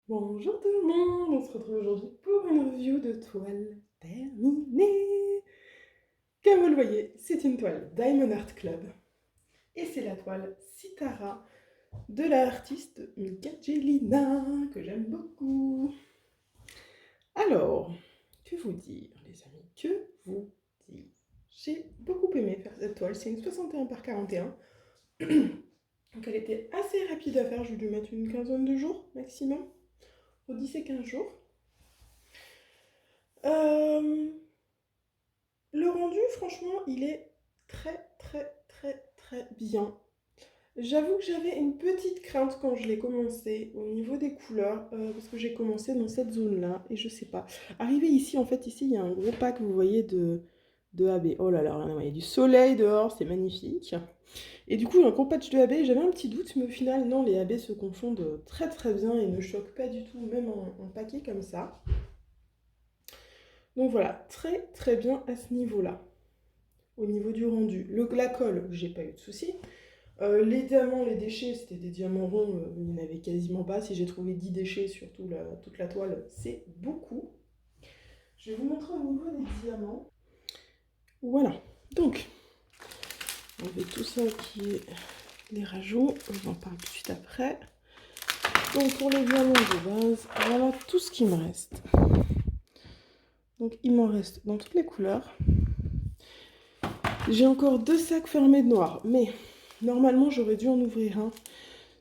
Bonjour tout le monde, on se retrouve aujourd'hui pour une review de toile terminée. Comme vous le voyez, c'est une toile Diamond Art Club et c'est la toile Sitara de l'artiste Mikajelina que j'aime beaucoup. Alors, que vous dire les amis, que vous dire? J'ai beaucoup aimé faire cette toile, c'est une 61 par 41. Donc elle était assez rapide à faire, je dû mettre une quinzaine de jours maximum, au 10 et 15 jours. Euh, Le rendu, franchement, il est très bien. J'avoue que j'avais une petite crainte quand je l'ai commencé au niveau des couleurs, parce que j'ai commencé dans cette zone-là, et je sais pas. Arrivé ici, en fait, ici, il y a un gros pack, vous voyez, de AB. Oh là là, rien à voir, il y a du soleil dehors, c'est magnifique. Et du coup, un gros patch de AB, j'avais un petit doute, mais au final, non, les AB se confondent très bien et ne choquent pas du tout, même en paquet comme ça. Donc voilà, très bien à ce niveau-là. Au niveau du rendu. La colle, j'ai pas eu de soucis. Les diamants, les déchets, c'était des diamants ronds, il n'y en avait quasiment pas. Si j'ai trouvé 10 déchets sur toute la toile, c'est beaucoup. Je vais vous montrer au niveau des diamants. Voilà, donc, on met tout ça qui est les rajouts, on en parle tout de suite après. Donc pour les diamants de base, voilà tout ce qui me reste. Donc il m'en reste dans toutes les couleurs. J'ai encore 2 sacs fermés de noir, mais normalement j'aurais dû en ouvrir un.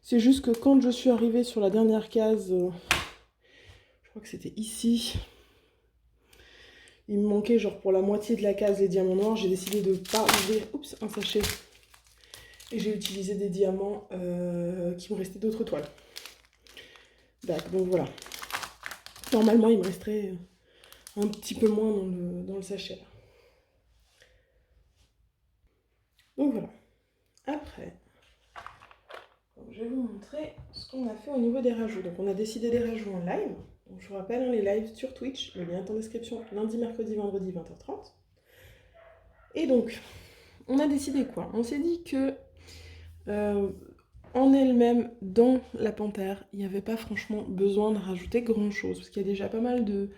C'est juste que quand je suis arrivée sur la dernière case, je crois que c'était ici, il me manquait genre pour la moitié de la case les diamants noirs. J'ai décidé de ne pas ouvrir un sachet. Et j'ai utilisé des diamants qui me restaient d'autres toiles. D'accord, donc voilà. Normalement, il me resterait un petit peu moins dans le sachet. Donc voilà. Après, je vais vous montrer ce qu'on a fait au niveau des rajouts. Donc on a décidé des rajouts en live. Donc je vous rappelle, les lives sur Twitch, le lien est en description, lundi, mercredi, vendredi, 20h30. Et donc, on a décidé quoi? On s'est dit que en elle-même, dans la panthère, il n'y avait pas franchement besoin de rajouter grand-chose, parce qu'il y a déjà pas mal de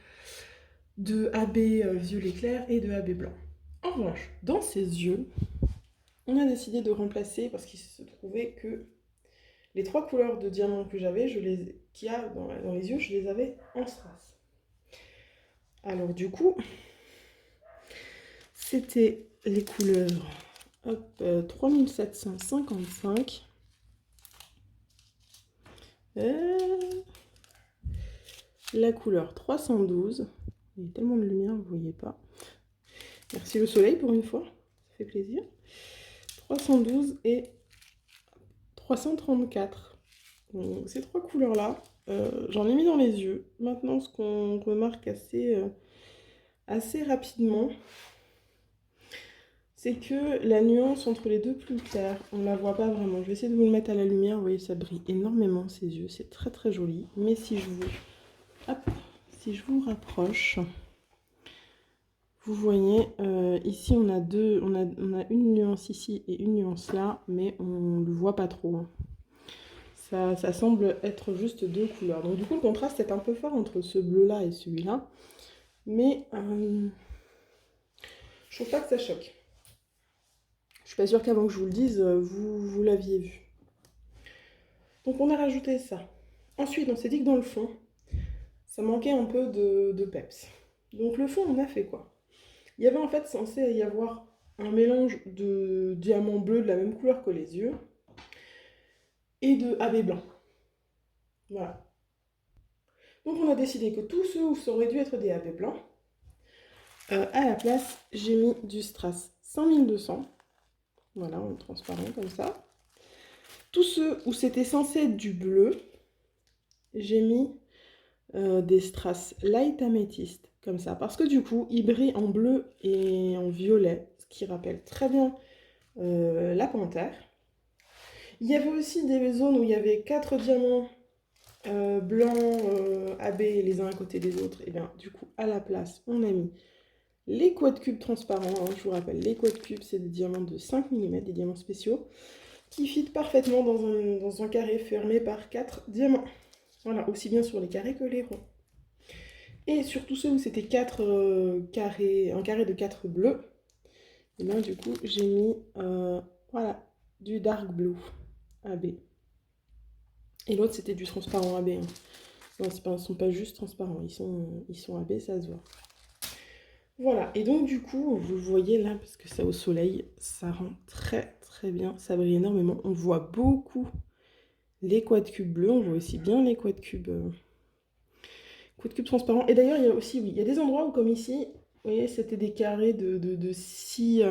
AB violet clair et de AB blanc. En revanche, dans ses yeux, on a décidé de remplacer, parce qu'il se trouvait que les 3 couleurs de diamant que j'avais, qu'il y a dans les yeux, je les avais en strass. Alors du coup, c'était les couleurs 3755. La couleur 312. Il y a tellement de lumière, vous ne voyez pas. Merci le soleil pour une fois, ça fait plaisir. 312 et 334. Donc, ces 3 couleurs-là, j'en ai mis dans les yeux. Maintenant, ce qu'on remarque assez rapidement, c'est que la nuance entre les deux plus claires, on ne la voit pas vraiment. Je vais essayer de vous le mettre à la lumière. Vous voyez, ça brille énormément ces yeux. C'est très joli. Mais si je vous rapproche, vous voyez, ici on a une nuance ici et une nuance là, mais on ne le voit pas trop. Ça semble être juste 2 couleurs. Donc du coup, le contraste est un peu fort entre ce bleu-là et celui-là. Mais je trouve pas que ça choque. Je suis pas sûre qu'avant que je vous le dise, vous l'aviez vu. Donc on a rajouté ça. Ensuite, on s'est dit que dans le fond, ça manquait un peu de peps. Donc le fond, on a fait quoi? Il y avait en fait censé y avoir un mélange de diamants bleus de la même couleur que les yeux et de AB blanc. Voilà. Donc on a décidé que tous ceux où ça aurait dû être des AB blancs, à la place, j'ai mis du strass 5200. Voilà, en transparent comme ça. Tous ceux où c'était censé être du bleu, j'ai mis des strass light améthyste, comme ça. Parce que du coup, ils brillent en bleu et en violet, ce qui rappelle très bien la panthère. Il y avait aussi des zones où il y avait 4 diamants blancs AB les uns à côté des autres. Et bien du coup, à la place, on a mis les quad cubes transparents. Hein, je vous rappelle, les quad cubes, c'est des diamants de 5 mm, des diamants spéciaux, qui fit parfaitement dans un carré fermé par 4 diamants. Voilà, aussi bien sur les carrés que les ronds. Et sur tous ceux où c'était 4 carrés, un carré de 4 bleus, et bien du coup j'ai mis voilà, du dark blue AB. Et l'autre c'était du transparent AB. Hein. Non, ils ne sont pas juste transparents, ils sont AB, ça se voit. Voilà, et donc du coup, vous voyez là, parce que c'est au soleil, ça rend très très bien, ça brille énormément. On voit beaucoup les quad cubes bleus, on voit aussi bien les quad cubes transparents. Et d'ailleurs, il y a aussi, oui, il y a des endroits où, comme ici, vous voyez, c'était des carrés de 6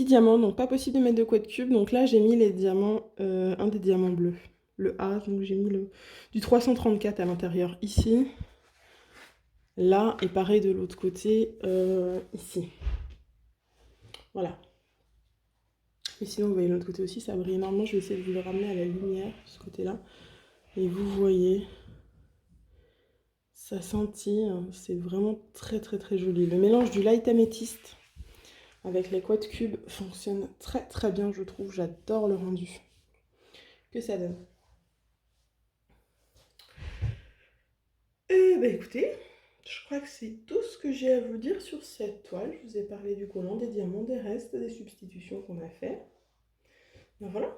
diamants, donc pas possible de mettre de quad cube. Donc là, j'ai mis les diamants, un des diamants bleus, le A, donc j'ai mis du 334 à l'intérieur ici. Là, et pareil de l'autre côté, ici. Voilà. Et sinon, vous voyez de l'autre côté aussi, ça brille énormément. Je vais essayer de vous le ramener à la lumière, de ce côté-là. Et vous voyez, ça scintille, c'est vraiment très très très joli. Le mélange du light améthyste avec les quad cubes fonctionne très très bien, je trouve. J'adore le rendu que ça donne. Eh ben écoutez, je crois que c'est tout ce que j'ai à vous dire sur cette toile. Je vous ai parlé du collant, des diamants, des restes, des substitutions qu'on a fait. Ben voilà.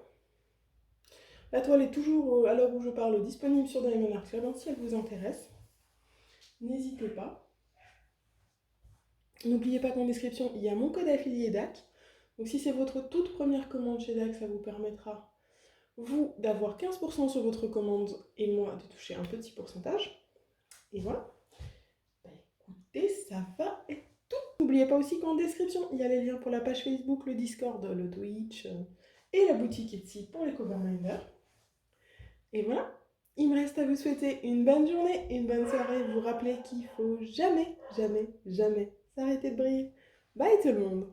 La toile est toujours, à l'heure où je parle, disponible sur Diamond Art Club, si elle vous intéresse. N'hésitez pas. N'oubliez pas qu'en description, il y a mon code affilié DAC. Donc si c'est votre toute première commande chez DAC, ça vous permettra, vous, d'avoir 15% sur votre commande et moi de toucher un petit pourcentage. Et voilà. Bah, écoutez, ça va être tout. N'oubliez pas aussi qu'en description, il y a les liens pour la page Facebook, le Discord, le Twitch et la boutique Etsy pour les coverminders. Et voilà. Il me reste à vous souhaiter une bonne journée, une bonne soirée. Vous rappelez qu'il faut jamais, jamais, jamais s'arrêter de briller. Bye tout le monde!